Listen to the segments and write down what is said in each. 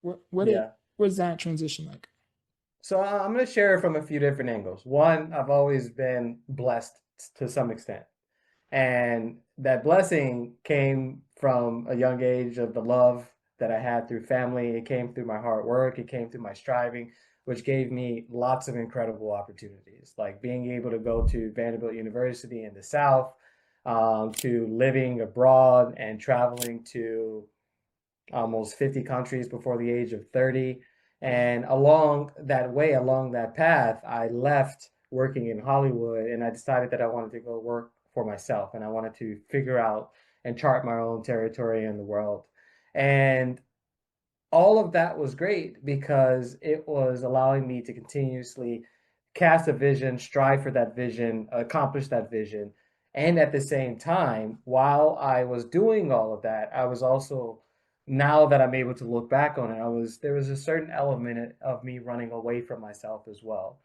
Yeah. what is that transition like? So I'm going to share from a few different angles. One, I've always been blessed to some extent. And that blessing came from a young age of the love that I had through family. It came through my hard work. It came through my striving, which gave me lots of incredible opportunities, like being able to go to Vanderbilt University in the South, to living abroad and traveling to almost 50 countries before the age of 30. Wow. And along that way, along that path, I left working in Hollywood and I decided that I wanted to go work for myself and I wanted to figure out and chart my own territory in the world. And all of that was great because it was allowing me to continuously cast a vision, strive for that vision, accomplish that vision. And at the same time, while I was doing all of that, I was also, now that I'm able to look back on it, there was a certain element of me running away from myself as well,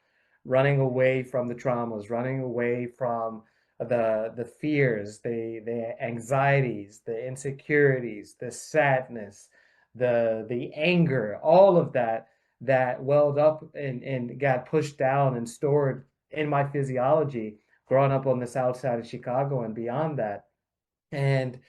running away from the traumas, running away from the fears, the anxieties, the insecurities, the sadness, the anger, all of that that welled up and got pushed down and stored in my physiology growing up on the south side of Chicago and beyond that. And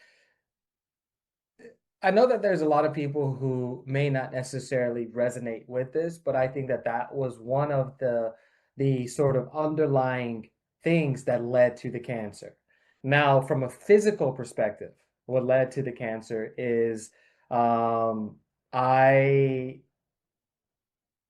I know that there's a lot of people who may not necessarily resonate with this, but I think that that was one of the sort of underlying things that led to the cancer. Now, from a physical perspective, what led to the cancer is um, I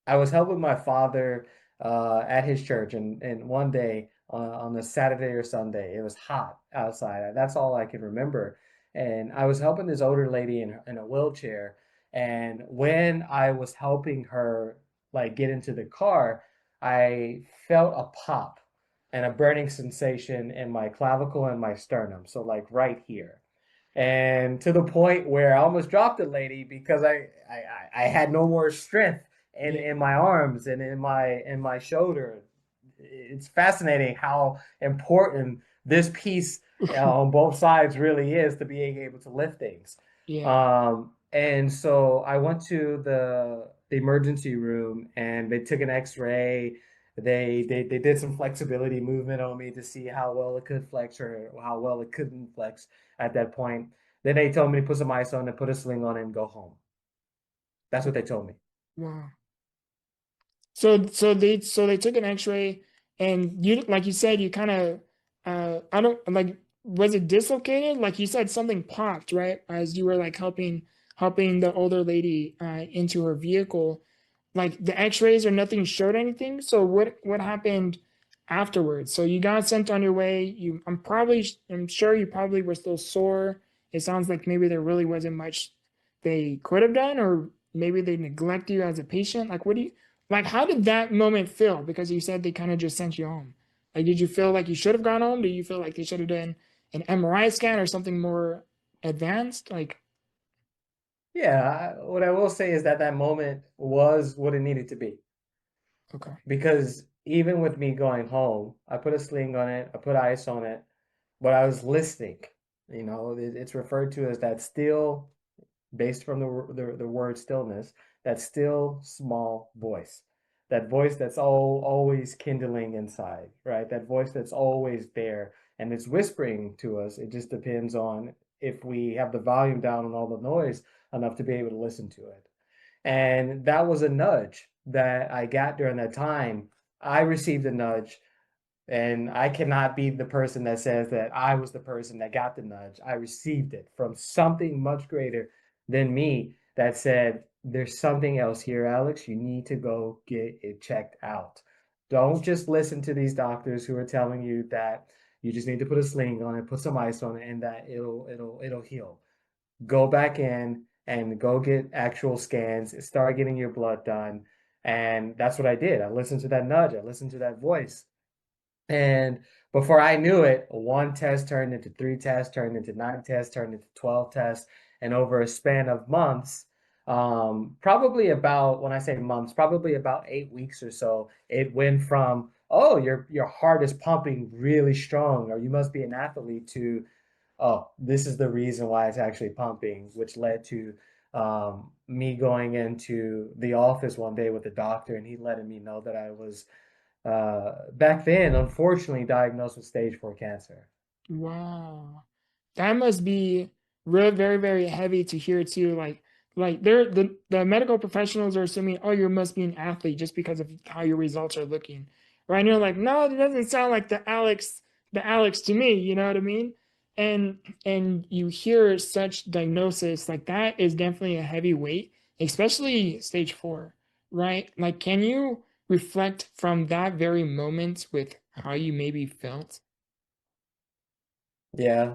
I was helping my father at his church, and one day on a Saturday or Sunday, it was hot outside. That's all I can remember. And I was helping this older lady in a wheelchair. And when I was helping her like get into the car, I felt a pop and a burning sensation in my clavicle and my sternum. So like right here and to the point where I almost dropped the lady because I had no more strength Yeah. in my arms and in my shoulder. It's fascinating how important this piece on both sides really is to being able to lift things. Yeah. And so I went to the emergency room and they took an X-ray. They did some flexibility movement on me to see how well it could flex or how well it couldn't flex at that point. Then they told me to put some ice on it, put a sling on it, and go home. That's what they told me. Wow. So they took an X-ray, and you, like you said, you kind of I don't like, was it dislocated? Like you said, something popped, right? As you were like helping the older lady into her vehicle. Like the X-rays or nothing showed anything. So what happened afterwards? So you got sent on your way. I'm sure you probably were still sore. It sounds like maybe there really wasn't much they could have done, or maybe they neglect you as a patient. Like what do you like, how did that moment feel? Because you said they kind of just sent you home. Like, did you feel like you should have gone home? Do you feel like they should have done an MRI scan or something more advanced? Like, Yeah, what I will say is that that moment was what it needed to be. okay. Because even with me going home, I put a sling on it, I put ice on it, but I was listening. It's referred to as that still, based from the word stillness, that still small voice. That voice that's always kindling inside, right? That voice that's always there and it's whispering to us. It just depends on if we have the volume down and all the noise enough to be able to listen to it. And that was a nudge that I got during that time. I received a nudge, and I cannot be the person that says that I was the person that got the nudge. I received it from something much greater than me that said, there's something else here, Alex. You need to go get it checked out. Don't just listen to these doctors who are telling you that you just need to put a sling on it, put some ice on it, and that it'll heal. Go back in and go get actual scans, start getting your blood done. And that's what I did. I listened to that nudge, I listened to that voice. And before I knew it, one test turned into three tests, turned into nine tests, turned into 12 tests. And over a span of months, probably about, when I say months, probably about 8 weeks or so, it went from, oh, your heart is pumping really strong, or you must be an athlete, to, oh, this is the reason why it's actually pumping, which led to me going into the office one day with the doctor and he letting me know that I was back then, unfortunately, diagnosed with stage 4 cancer. Wow. That must be real very, very heavy to hear too. Like they're the medical professionals are assuming, oh, you must be an athlete just because of how your results are looking. Right? And you're like, no, it doesn't sound like the Alex to me, you know what I mean? And you hear such diagnosis, like that is definitely a heavy weight, especially stage 4, right? Like, can you reflect from that very moment with how you maybe felt? Yeah,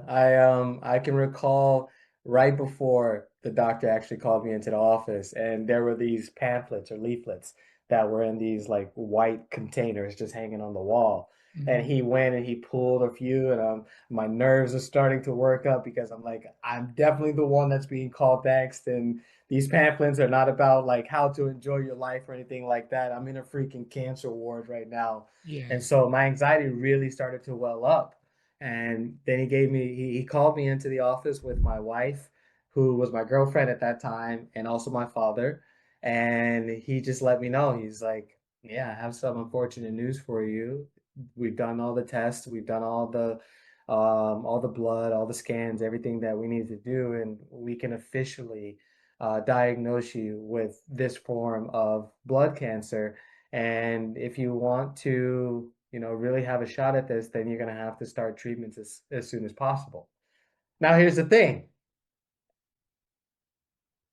I can recall right before the doctor actually called me into the office and there were these pamphlets or leaflets that were in these like white containers just hanging on the wall. And Mhm. he went and he pulled a few and my nerves are starting to work up because I'm like I'm definitely the one that's being called next and these pamphlets are not about like how to enjoy your life or anything like that. I'm in a freaking cancer ward right now. Yeah. And so my anxiety really started to well up. And then he called me into the office with my wife, who was my girlfriend at that time, and also my father. And he just let me know. He's like, yeah, I have some unfortunate news for you. We've done all the tests, we've done all the blood, all the scans, everything that we need to do, and we can officially diagnose you with this form of blood cancer. And if you want to, really have a shot at this, then you're going to have to start treatments as soon as possible. Now, here's the thing.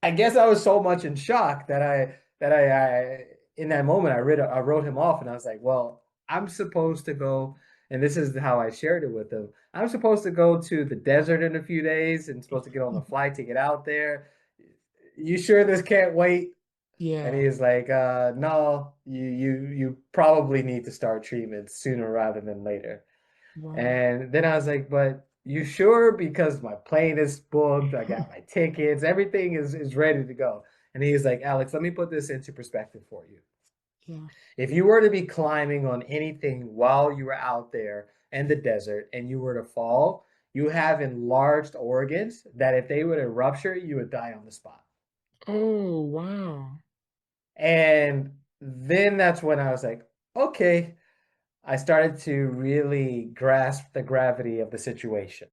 I guess I was so much in shock that I in that moment I wrote him off and I was like, well, I'm supposed to go, and this is how I shared it with him. I'm supposed to go to the desert in a few days and supposed to get on the flight to get out there. You sure this can't wait? And Yeah. he's like, no, you probably need to start treatment sooner rather than later. Wow. And then I was like, but you sure? Because my plane is booked, I got my tickets, everything is ready to go. And he's like, Alex, let me put this into perspective for you. Yeah. If you were to be climbing on anything while you were out there in the desert and you were to fall, you have enlarged organs that if they were to rupture, you would die on the spot. Oh, wow. And then that's when I was like, okay, I started to really grasp the gravity of the situation.